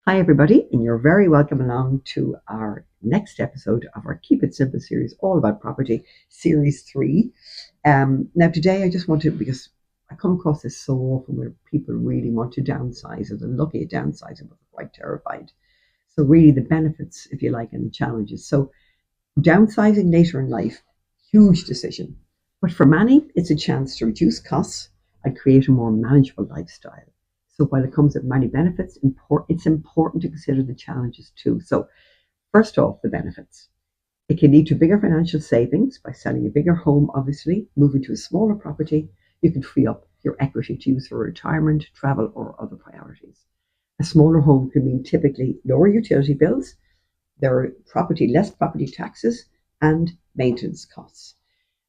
Hi, everybody, and you're very welcome along to our next episode of our Keep It Simple series, all about property, series three. Now, today I just want to, because I come across this so often where people really want to downsize, or they're looking at downsizing, but they're quite terrified. So, really, the benefits, if you like, and the challenges. So, downsizing later in life, huge decision. But for many, it's a chance to reduce costs and create a more manageable lifestyle. So while it comes with many benefits, it's important to consider the challenges too. So first off, the benefits. It can lead to bigger financial savings by selling a bigger home, obviously, moving to a smaller property. You can free up your equity to use for retirement, travel, or other priorities. A smaller home can mean typically lower utility bills, there are less property taxes, and maintenance costs.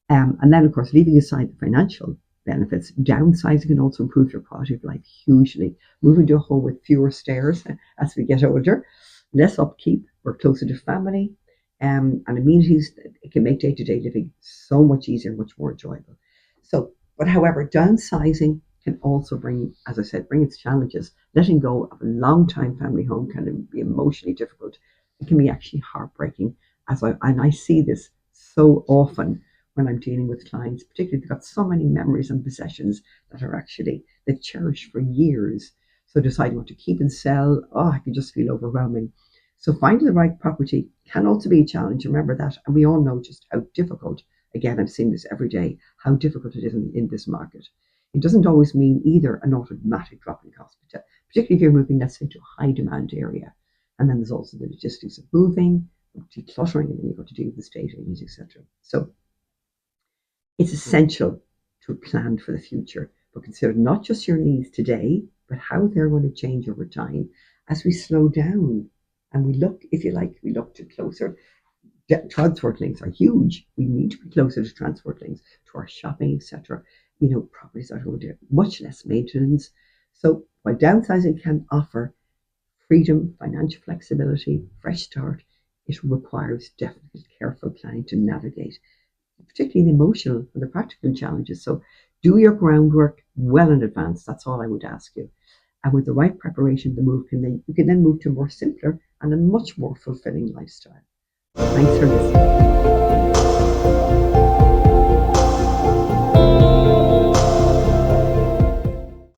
And then, of course, leaving aside the financial benefits, downsizing can also improve your quality of life hugely. Moving to a home with fewer stairs as we get older, less upkeep, we're closer to family, and amenities. It can make day-to-day living so much easier, much more enjoyable. So, but however, downsizing can also bring, as I said, bring its challenges. Letting go of a long-time family home can be emotionally difficult. It can be actually heartbreaking, and I see this so often when I'm dealing with clients, particularly if they've got so many memories and possessions that are actually they've cherished for years. So deciding what to keep and sell, it can just feel overwhelming. So finding the right property can also be a challenge. Remember that, and we all know just how difficult. Again, I'm seeing this every day, how difficult it is in this market. It doesn't always mean either an automatic drop in cost, particularly if you're moving, let's say, to a high demand area. And then there's also the logistics of moving, decluttering, and then you've got to deal with estate agents, etc. So it's essential to plan for the future, but consider not just your needs today, but how they're going to change over time as we slow down and we look, if you like, we look to closer. Transport links are huge. We need to be closer to transport links, to our shopping, etc. Properties that are going to have much less maintenance. So while downsizing can offer freedom, financial flexibility, fresh start, it requires definitely careful planning to navigate, particularly the emotional and the practical challenges. So do your groundwork well in advance. That's all I would ask you. And with the right preparation, you can then move to a more simpler and a much more fulfilling lifestyle. Thanks for listening.